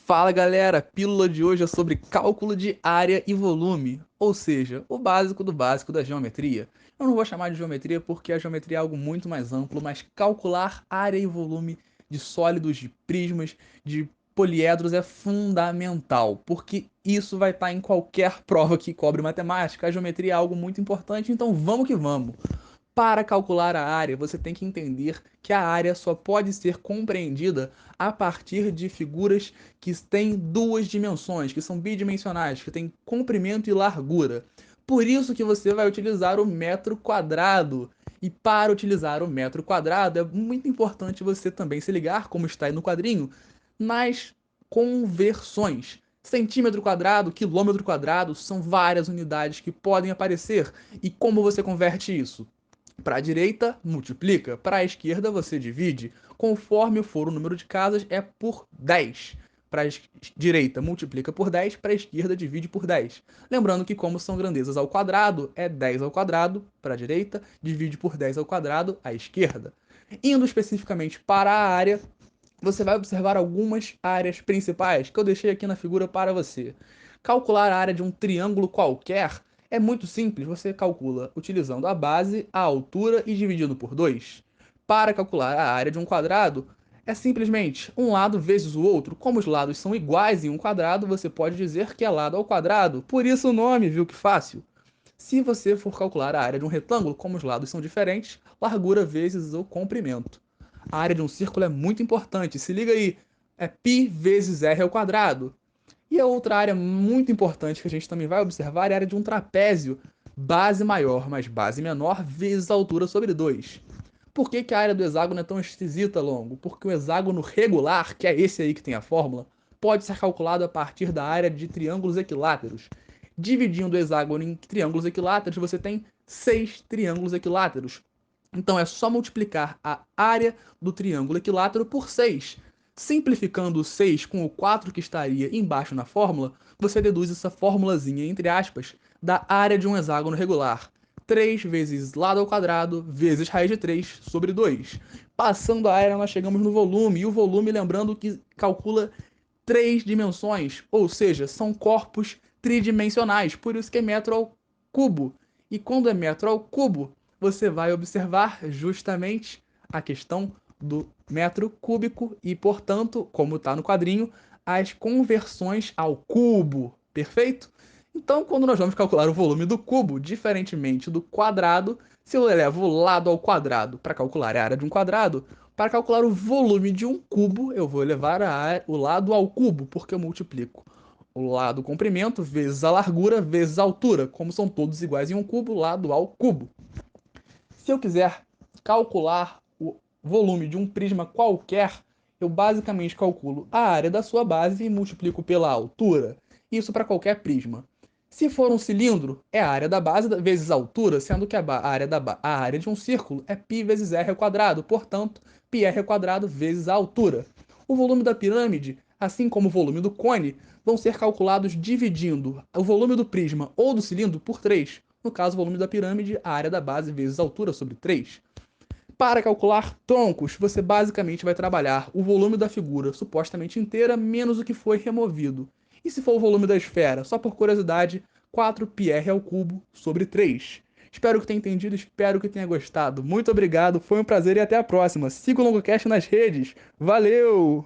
Fala galera, a pílula de hoje é sobre cálculo de área e volume, ou seja, o básico do básico da geometria. Eu não vou chamar de geometria porque a geometria é algo muito mais amplo, mas calcular área e volume de sólidos, de prismas, de poliedros é fundamental, porque isso vai estar em qualquer prova que cobre matemática. A geometria é algo muito importante, então vamos que vamos. Para calcular a área, você tem que entender que a área só pode ser compreendida a partir de figuras que têm duas dimensões, que são bidimensionais, que têm comprimento e largura. Por isso que você vai utilizar o metro quadrado. E para utilizar o metro quadrado, é muito importante você também se ligar, como está aí no quadrinho, nas conversões. Centímetro quadrado, quilômetro quadrado, são várias unidades que podem aparecer. E como você converte isso? Para a direita, multiplica. Para a esquerda, você divide. Conforme for o número de casas, é por 10. Para a direita, multiplica por 10. Para a esquerda, divide por 10. Lembrando que, como são grandezas ao quadrado, é 10 ao quadrado para a direita, divide por 10 ao quadrado à esquerda. Indo especificamente para a área, você vai observar algumas áreas principais que eu deixei aqui na figura para você. Calcular a área de um triângulo qualquer é muito simples, você calcula utilizando a base, a altura e dividindo por 2. Para calcular a área de um quadrado, é simplesmente um lado vezes o outro. Como os lados são iguais em um quadrado, você pode dizer que é lado ao quadrado. Por isso o nome, viu que fácil? Se você for calcular a área de um retângulo, como os lados são diferentes, largura vezes o comprimento. A área de um círculo é muito importante, se liga aí, é π vezes r ao quadrado. E a outra área muito importante que a gente também vai observar é a área de um trapézio, base maior mais base menor vezes a altura sobre 2. Por que a área do hexágono é tão esquisita, Longo? Porque o hexágono regular, que é esse aí que tem a fórmula, pode ser calculado a partir da área de triângulos equiláteros. Dividindo o hexágono em triângulos equiláteros, você tem 6 triângulos equiláteros. Então é só multiplicar a área do triângulo equilátero por 6. Simplificando o 6 com o 4 que estaria embaixo na fórmula, você deduz essa formulazinha, entre aspas, da área de um hexágono regular. 3 vezes lado ao quadrado vezes raiz de 3 sobre 2. Passando a área, nós chegamos no volume, e o volume, lembrando que calcula 3 dimensões, ou seja, são corpos tridimensionais, por isso que é metro ao cubo. E quando é metro ao cubo, você vai observar justamente a questão do metro cúbico e, portanto, como está no quadrinho, as conversões ao cubo, perfeito? Então, quando nós vamos calcular o volume do cubo, diferentemente do quadrado, se eu elevo o lado ao quadrado para calcular a área de um quadrado, para calcular o volume de um cubo, eu vou elevar o lado ao cubo, porque eu multiplico o lado comprimento vezes a largura vezes a altura. Como são todos iguais em um cubo, lado ao cubo. Se eu quiser calcular o volume de um prisma qualquer, eu basicamente calculo a área da sua base e multiplico pela altura. Isso para qualquer prisma. Se for um cilindro, é a área da base vezes a altura, sendo que a área de um círculo é π vezes r ao quadrado, portanto, πr ao quadrado vezes a altura. O volume da pirâmide, assim como o volume do cone, vão ser calculados dividindo o volume do prisma ou do cilindro por 3. No caso, o volume da pirâmide, a área da base vezes a altura sobre 3. Para calcular troncos, você basicamente vai trabalhar o volume da figura supostamente inteira menos o que foi removido. E se for o volume da esfera, só por curiosidade, 4πr ao cubo sobre 3. Espero que tenha entendido, espero que tenha gostado. Muito obrigado, foi um prazer e até a próxima. Siga o LongoCast nas redes. Valeu!